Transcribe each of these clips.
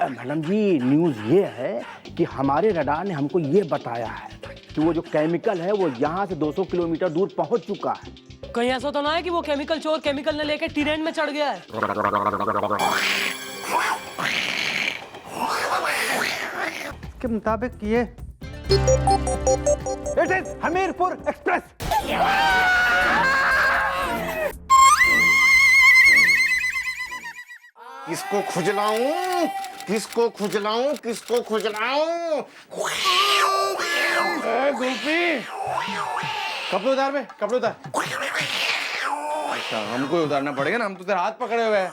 Madam जी news ये है कि हमारे रडार ने हमको ये बताया है कि वो जो केमिकल है वो यहाँ से 200 किलोमीटर दूर पहुँच चुका है। कहीं ऐसा तो ना है कि वो केमिकल चोर केमिकल ने लेके टीरेन में चढ़ गया है। के मुताबिक ये इट इज हमीरपुर एक्सप्रेस। किसको खुजलाऊं, किसको खुजलाऊं, किसको खुजलाऊं? गोपी, कपड़े उतार बे, कपड़े उतार। अच्छा, हमको ही उतारना पड़ेगा ना, हम तो तेरे हाथ पकड़े हुए हैं।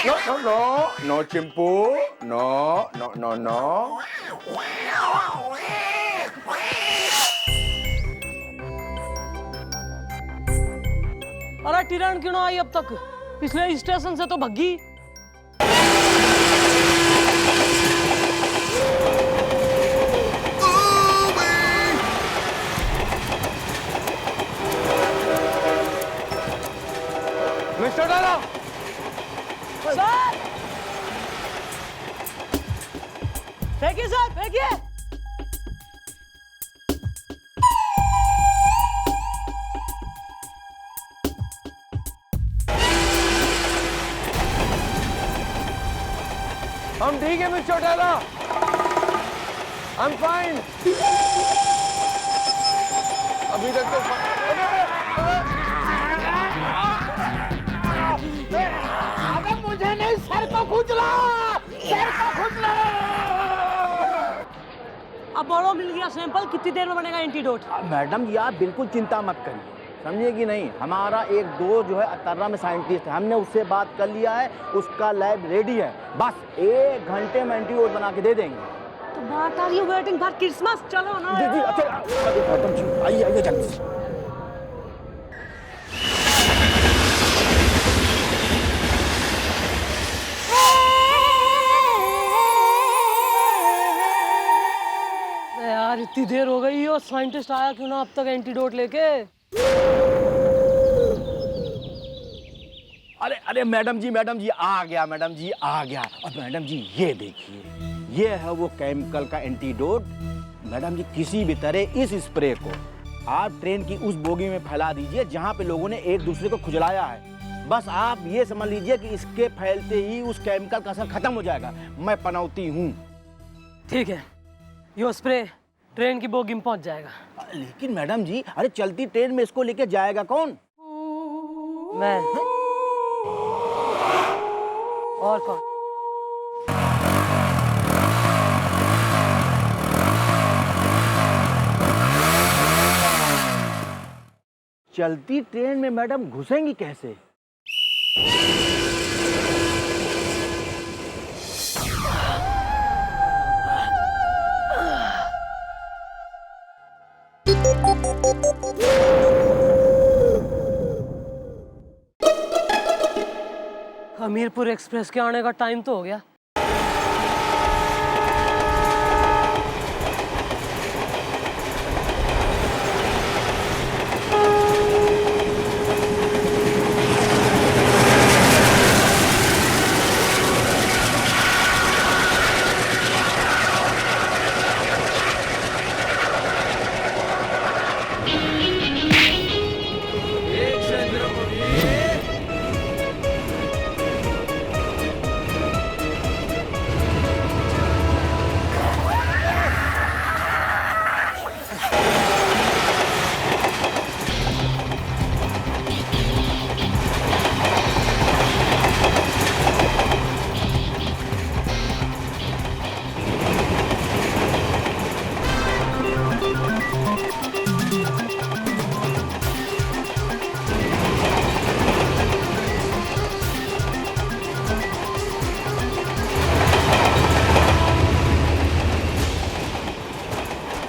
No no no no Chimpu, no no no no. अरे टीरेन क्यों ना आई अब तक? पिछले स्टेशन से तो भगी। मिस्टर डाला। सर फेंकिए सर, फेंकिए। हम ठीक है मिस्टर डाला, I'm fine। अभी तक तो अबे मुझे नहीं, सर को खुजला, सर को खुजला। अब बोलो मिल गया सैंपल, कितनी देर में बनेगा एंटीडोट? मैडम जी आप बिल्कुल चिंता मत करिए, समझिए कि नहीं। हमारा एक दोस्त जो है अतर्रा में साइंटिस्ट है, हमने उससे बात कर लिया है, उसका लैब रेडी है। बस 1 घंटे में एंटीडोट बना के दे देंगे। तो what are you waiting for? Christmas चलो ना। जी जी अच्छा, मैडम जी आइए आइए जल्दी से। यार इतनी देर हो गई और साइंटिस्ट आया क्यों ना अब तक एंटीडोट लेके? अरे अरे मैडम जी आ गया, मैडम जी आ गया। और मैडम जी ये देखिए, ये है वो केमिकल का एंटीडोट। मैडम जी किसी भी तरह इस स्प्रे को आप ट्रेन की उस बोगी में फैला दीजिए जहाँ पे लोगों ने एक दूसरे को खुजलाया है। बस आप ये समझ लीजिए कि इसके फैलते ही उस केमिकल का असर खत्म हो जाएगा। मैं पनौती हूँ। ठीक है, यो स्प्रे ट्रेन की बोगी में पहुंच जाएगा। लेकिन मैडम जी, अरे चलती ट्रेन में इसको लेके जाएगा कौन? मैं। और कौन? चलती ट्रेन में मैडम घुसेंगी कैसे? हमीरपुर एक्सप्रेस के आने का टाइम तो हो गया।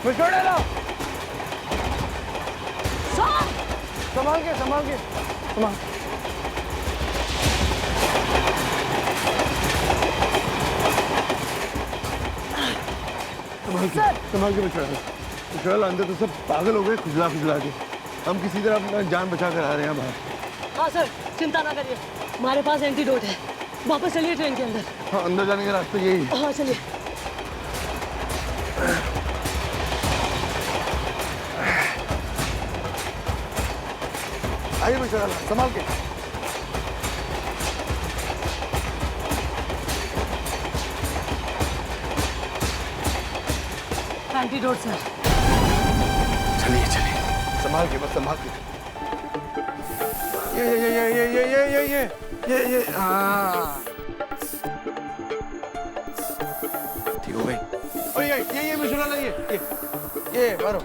मिस्टर डाला, सर संभाल के संभाल के संभाल। संभाल के मिस्टर अंदर तो सब पागल हो गए खुजला खुजला के। हम किसी तरह अपना जान बचा कर आ रहे हैं बाहर। हाँ सर, चिंता ना करिए, हमारे पास एंटीडोट है। वापस चलिए ट्रेन के अंदर। हाँ, अंदर जाने का रास्ता यही है। हाँ चलिए। आइए मिस्टर अला, संभाल के। Antidote sir. चलिए चलिए, संभाल के, बस संभाल के। ये हाँ, ठीक हो गई। और ये मिस्टर अला, ये मारो।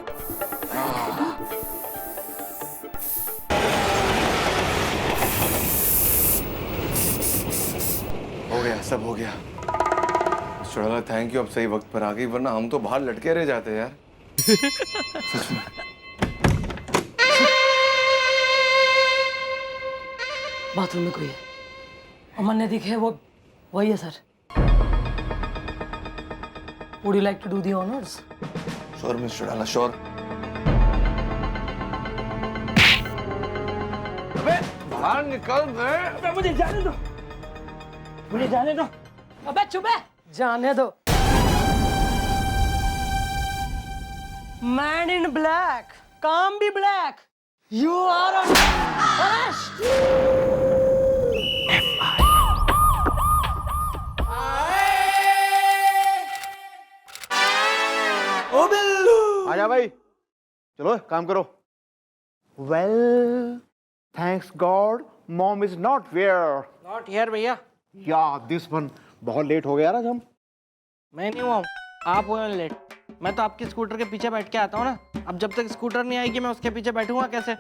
हो गया, सब हो गया। मिस्टर थैंक यू, अब सही वक्त पर आ गई, वरना हम तो बाहर लटके रह जाते यार। सच में। बाथरूम में कोई है। अमन ने दिखे वो वही है sir. Would you like to do the honours? Sure mister Ala, sure. अबे बाहर निकल बे। मुझे जाने दो, मुझे जाने दो। अबे चुप है, जाने दो। मैन इन ब्लैक, काम भी ब्लैक। You are arrest. ओ बिल्लू, आजा भाई, चलो काम करो। Well, thanks God mom is not where. Not here भैया। या दिस वन बहुत लेट हो गया ना हम। मैं नहीं हुआ, आप हुए लेट। मैं तो आपके स्कूटर के पीछे बैठ के आता हूँ ना। अब जब तक स्कूटर नहीं आएगी मैं उसके पीछे बैठूंगा कैसे?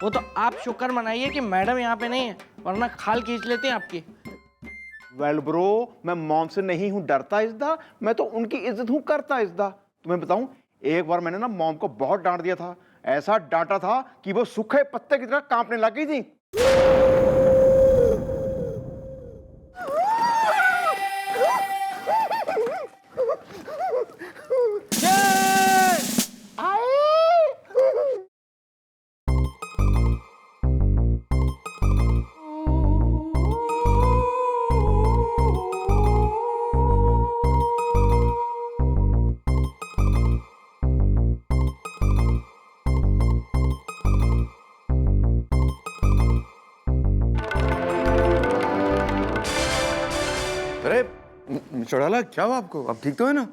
वो तो आप शुक्र मनाइए कि मैडम यहाँ पे नहीं है, वरना खाल खींच लेती हैं आपकी। वेल ब्रो, मैं मॉम से नहीं हूँ डरता इज्जत, मैं तो उनकी इज्जत हूँ करता इज्जत। तुम्हें बताऊं, एक बार मैंने ना मॉम को बहुत डांट दिया था। ऐसा डांटा था कि वो सूखे पत्ते की तरह कांपने लग गई थी। अरे मिस्टर अला, क्या हुआ आपको? आप ठीक तो है ना?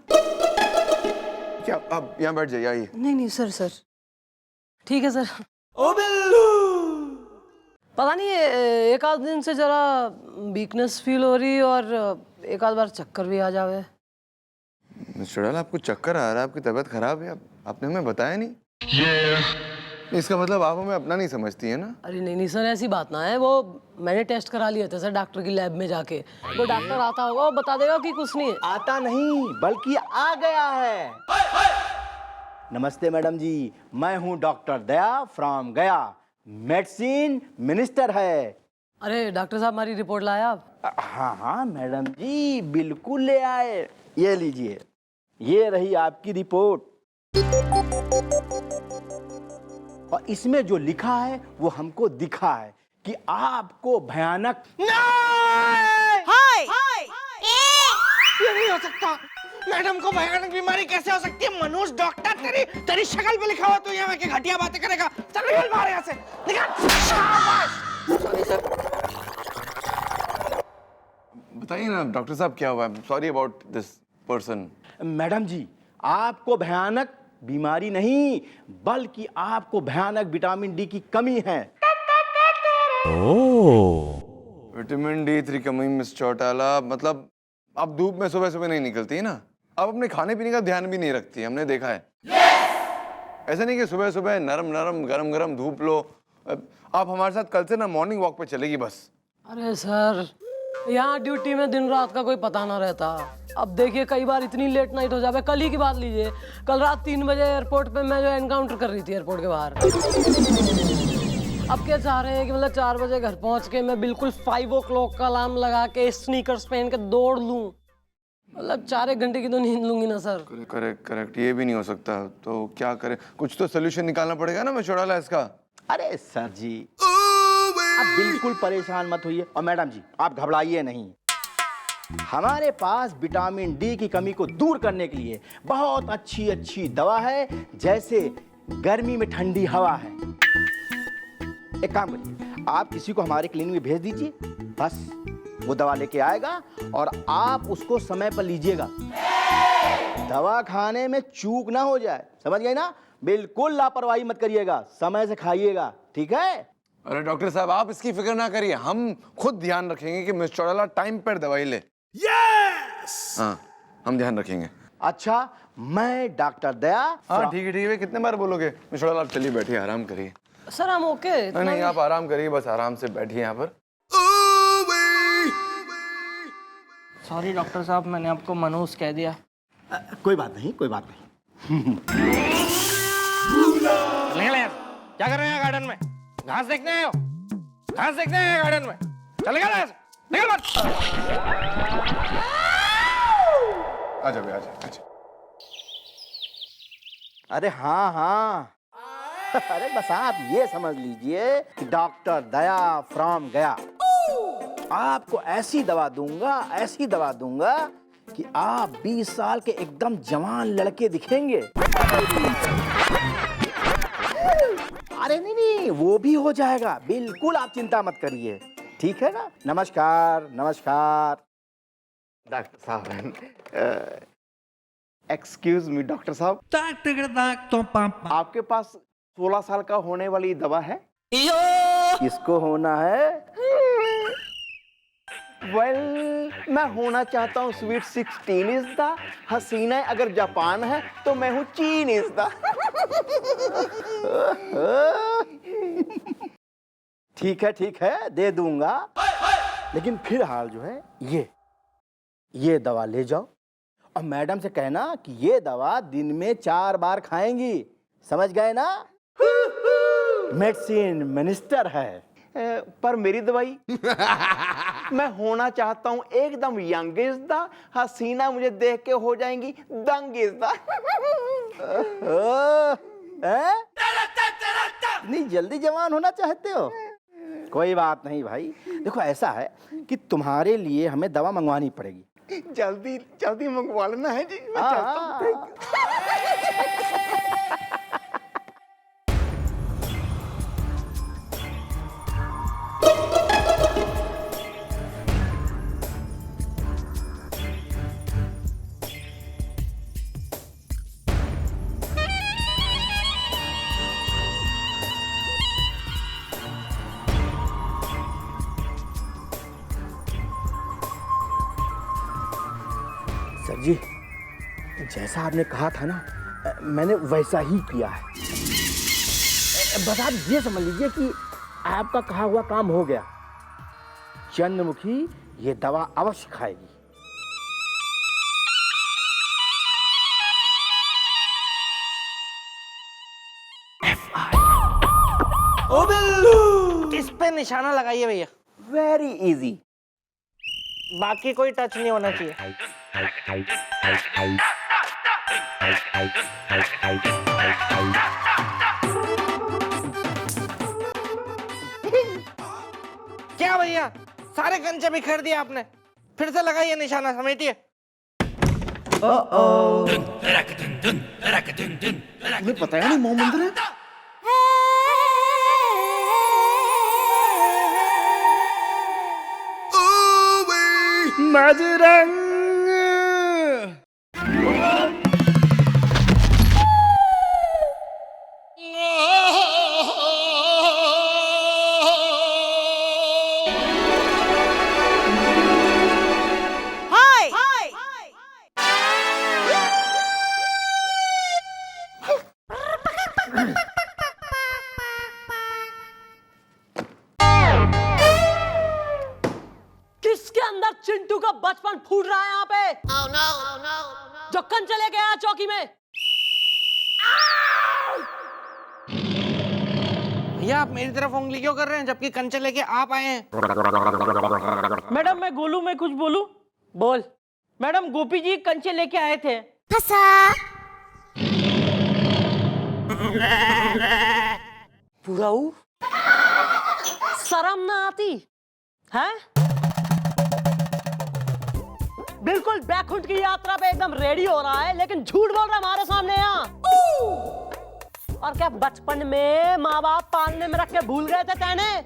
क्या आप यहाँ बैठ जाइए, आइए। नहीं सर ठीक है सर। ओ बिल्लू, पता नहीं एक आध दिन से जरा वीकनेस फील हो रही और एक आध बार चक्कर भी आ जावे। मिस्टर अला, आपको चक्कर आ रहा है, आपकी तबीयत खराब है, आपने हमें बताया नहीं। इसका मतलब आप हमें अपना नहीं समझती है ना? अरे नहीं सर, ऐसी बात ना है। वो मैंने टेस्ट करा लिए थे सर डॉक्टर की लैब में जाके। वो डॉक्टर आता होगा, वो बता देगा कि कुछ नहीं है। आता नहीं बल्कि आ गया है। नमस्ते मैडम जी, मैं हूँ डॉक्टर दया फ्रॉम गया। मेडिसिन मिनिस्टर है। अरे डॉक्टर साहब, हमारी रिपोर्ट लाया आप? हाँ मैडम जी, बिल्कुल ले आए। ये लीजिए, ये रही आपकी रिपोर्ट। और इसमें जो लिखा है वो हमको दिखा है कि आपको भयानक हाय ये नहीं हो सकता। मैडम को भयानक बीमारी कैसे हो सकती है? मनोज डॉक्टर, तेरी शक्ल पे लिखा हुआ तो यहाँ के घटिया बातें करेगा। चल निकल बाहर यहाँ से, निकल। शाबाश। Sorry sir. बताइए ना डॉक्टर साहब, क्या हुआ? Sorry about this person. Madam ji, आपको भयानक बीमारी नहीं बल्कि आपको भयानक विटामिन डी की कमी है। विटामिन D3 कमी मिस चौटाला, मतलब आप धूप में सुबह सुबह नहीं निकलती है ना, आप अपने खाने पीने का ध्यान भी नहीं रखती, हमने देखा है। ऐसा नहीं कि सुबह सुबह नरम नरम गरम गरम धूप लो। आप हमारे साथ कल से ना मॉर्निंग वॉक पे चलेगी बस। अरे सर, यहाँ ड्यूटी में दिन रात का कोई पता ना रहता। अब देखिए, कई बार इतनी लेट नाइट हो जाए। कल ही की बात लीजिए, कल रात 3 बजे एयरपोर्ट पे मैं जो एनकाउंटर कर रही थी एयरपोर्ट के बाहर। अब क्या चाह रहे हैं कि मतलब 4 बजे घर पहुंच के मैं बिल्कुल 5 o'clock का अलार्म लगा के स्नीकर्स पहन के दौड़ लूं? मतलब 4-1 घंटे की तो नींद लूंगी ना सर। करेक्ट, ये भी नहीं हो सकता। तो क्या करें? कुछ तो सोल्यूशन निकालना पड़ेगा ना मैं चौटाला इसका। अरे सर जी, आप बिल्कुल परेशान मत होइए। और मैडम जी, आप घबराइए नहीं। हमारे पास विटामिन डी की कमी को दूर करने के लिए बहुत अच्छी अच्छी दवा है, जैसे गर्मी में ठंडी हवा है। एक काम करिए, आप किसी को हमारे क्लिनिक में भेज दीजिए, बस वो दवा लेके आएगा और आप उसको समय पर लीजिएगा। दवा खाने में चूक ना हो जाए, समझ गए ना? बिल्कुल लापरवाही मत करिएगा, समय से खाइएगा, ठीक है? अरे डॉक्टर साहब आप इसकी फिक्र ना करिए, हम खुद ध्यान रखेंगे कि मिस्टर चौटाला टाइम पर दवाई ले। यस! हाँ, हम ध्यान रखेंगे। अच्छा, मैं डॉक्टर दया। हाँ ठीक है, कितने बार बोलोगे? मिस्टर चौटाला आप चलिए बैठिए, आराम करिए। सर हम ओके। नहीं, आप आराम करिए, बस आराम से बैठिए यहाँ पर। सॉरी डॉक्टर साहब, मैंने आपको मनहूस कह दिया। कोई बात नहीं, कोई बात नहीं। निकल यार, क्या कर रहे हैं गार्डन में? घास देखने आए हो? घास देखने आए हो गार्डन में? चल निकल यार, निकल मत। आजा बे, आजा। अरे हाँ हाँ, अरे बस आप ये समझ लीजिए कि डॉक्टर दया फ्रॉम गया। आपको ऐसी दवा दूंगा कि आप 20 साल के एकदम जवान लड़के दिखेंगे। अरे नहीं, वो भी हो जाएगा, बिल्कुल आप चिंता मत करिए, ठीक है ना? नमस्कार नमस्कार। डॉक्टर साहब, एक्सक्यूज मी डॉक्टर साहब, आपके पास 16 साल का होने वाली दवा है? किसको होना है? मैं होना चाहता हूँ स्वीट 16 इज द हसीना, अगर जापान है तो मैं हूँ चीन इज द। ठीक है, दे दूंगा, लेकिन फिलहाल जो है ये दवा ले जाओ और मैडम से कहना कि ये दवा दिन में 4 बार खाएंगी, समझ गए ना? मेडिसिन मिनिस्टर है। पर मेरी दवाई मैं होना चाहता हूँ एकदम यंग इज द हसीना, मुझे देख के हो जाएंगी दंग इज द। इतनी जल्दी जवान होना चाहते हो? कोई बात नहीं भाई, देखो ऐसा है कि तुम्हारे लिए हमें दवा मंगवानी पड़ेगी। जल्दी मंगवा लेना है जी, मैं चलता हूँ। सर जी, जैसा आपने कहा था ना, मैंने वैसा ही किया है। बस आप ये समझ लीजिए कि आपका कहा हुआ काम हो गया। चंद्रमुखी ये दवा अवश्य खाएगी। ओ बिल्लू, इस पे निशाना लगाइए भैया। Very easy. बाकी कोई टच नहीं होना चाहिए। क्या भैया, सारे कंचे बिखेर दिए आपने? फिर से लगाइए निशाना, समेटिए। तुम्हें पता है नहीं मोहम्मद है? किसके अंदर चिंटू का बचपन फूट रहा है यहाँ पे? oh, no, oh, no, oh, no. जो कन चले गया चौकी में। भैया आप मेरी तरफ उंगली क्यों कर रहे हैं जबकि कंचे लेके आप आए हैं? मैडम मैं गोलू में कुछ बोलूं? बोल। मैडम गोपी जी कंचे लेके आए थे। पूराऊ, शर्म ना आती है? बिल्कुल बैकुंठ की यात्रा पे एकदम रेडी हो रहा है, लेकिन झूठ बोल रहा है हमारे सामने यहाँ। और क्या बचपन में माँ बाप पालने में रख के भूल गए थे तेने?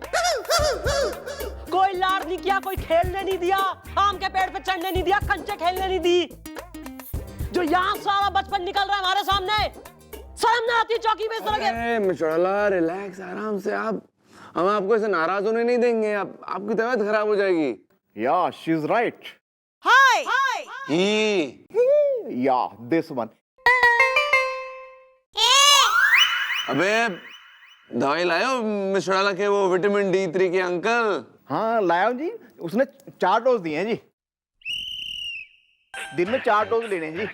कोई लाड नहीं किया, कोई खेलने नहीं दिया, आम के पेड़ पे चढ़ने नहीं दिया, कंचे खेलने नहीं दी। जो यहाँ सारा बचपन निकल रहा है हमारे सामने, शर्म ना आती चौकी में इस तरह के? मिशोला रिलैक्स, आराम से। आप हम आपको ऐसे नाराज होने नहीं देंगे। आपकी तबीयत खराब हो जाएगी। या शी इज राइट। हाय ही या दिस वन। अबे दवाई लायो मिशोला के, वो विटामिन D3 के अंकल। हाँ लाया हूं जी, उसने 4 डोज दिए हैं जी, दिन में 4 डोज लेने हैं जी।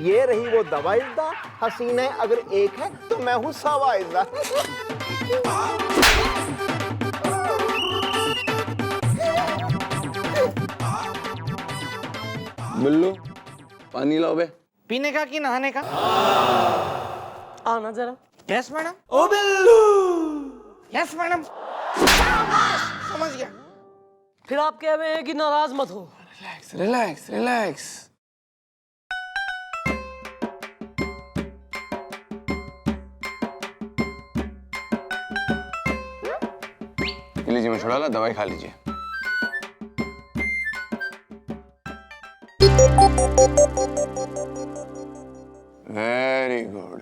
ये रही वो दवा इज्दा, हसीना अगर एक है तो मैं हूं सवा इज्दा। बिल्लू पानी लाओ बे। पीने का कि नहाने का? आना जरा। Yes madam. ओ बिल्लू। Yes madam. समझ गया। फिर आप कह रहे हैं कि नाराज मत हो। Relax relax relax. लीजिए मिशोला, दवाई खा लीजिए। Very good.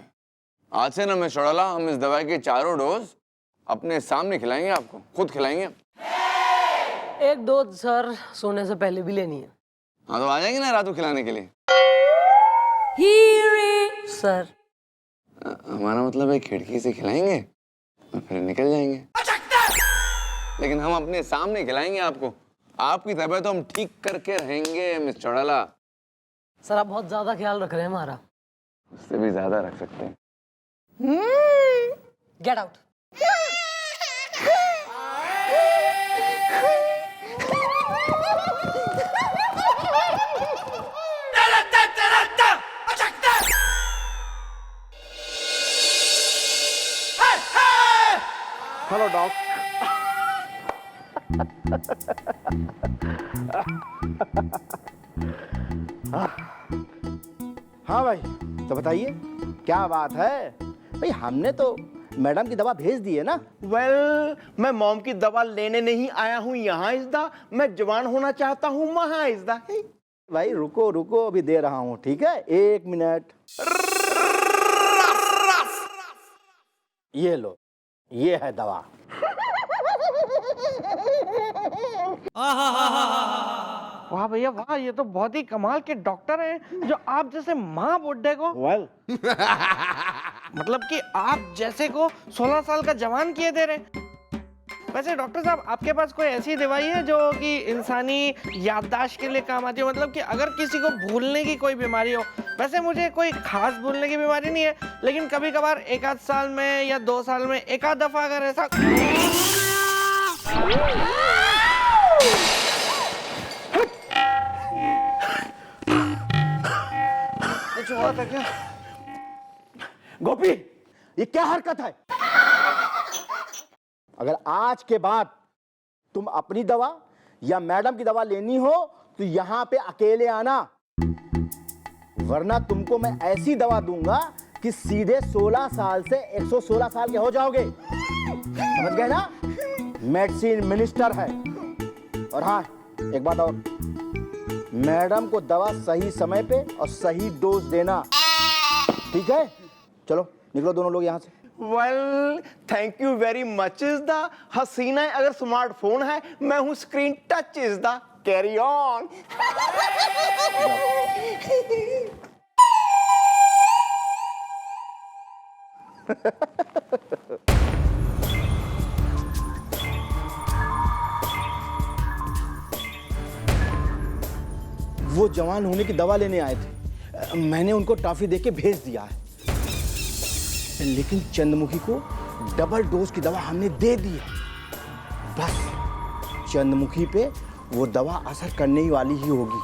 आज से ना मिशोला, हम इस दवाई के 4 डोज अपने सामने खिलाएंगे, आपको खुद खिलाएंगे। एक डोज सर सोने से पहले भी लेनी है। हाँ तो आ जाएंगे ना रात को खिलाने के लिए। सर हमारा मतलब है खिड़की से खिलाएंगे और फिर निकल जाएंगे, लेकिन हम अपने सामने खिलाएंगे आपको। आपकी तबीयत तो हम ठीक करके रहेंगे मिस चौड़ाला। सर आप बहुत ज्यादा ख्याल रख रहे हैं हमारा। उससे भी ज्यादा रख सकते हैं। Get out. Hello dog. हाँ भाई, तो बताइए क्या बात है? भाई हमने तो मैडम की दवा भेज दी है ना। वेल मैं मॉम की दवा लेने नहीं आया हूँ यहाँ इज्दा, मैं जवान होना चाहता हूँ वहाँ इज्दा। भाई रुको रुको, अभी दे रहा हूँ, ठीक है? 1 मिनट। ये लो, ये है दवा। वाह भैया वाह, ये तो बहुत ही कमाल के डॉक्टर हैं जो आप जैसे माँ बुड्ढे को वेल मतलब कि आप जैसे को 16 साल का जवान किए दे रहे। वैसे डॉक्टर साहब, आपके पास कोई ऐसी दवाई है जो कि इंसानी याददाश्त के लिए काम आती हो? मतलब कि अगर किसी को भूलने की कोई बीमारी हो। वैसे मुझे कोई खास भूलने की बीमारी नहीं है, लेकिन कभी कभार 1 आध साल में या 2 साल में 1 आध दफा अगर ऐसा कुछ हुआ था क्या? गोपी, ये क्या हरकत है? अगर आज के बाद तुम अपनी दवा या मैडम की दवा लेनी हो तो यहां पे अकेले आना, वरना तुमको मैं ऐसी दवा दूंगा कि सीधे 16 साल से 116 साल के हो जाओगे। समझ गए ना? मेडिसिन मिनिस्टर है। और हाँ, एक बात और, मैडम को दवा सही समय पे और सही डोज देना, ठीक है? चलो निकलो दोनों लोग यहाँ से। Well thank you very much इज्दा। हसीना अगर स्मार्टफोन है, मैं हूँ स्क्रीन टच इज्दा। Carry on. वो जवान होने की दवा लेने आए थे, मैंने उनको टॉफी देके भेज दिया है, लेकिन चंद्रमुखी को डबल डोज की दवा हमने दे दी है। बस चंद्रमुखी पे वो दवा असर करने ही वाली ही होगी।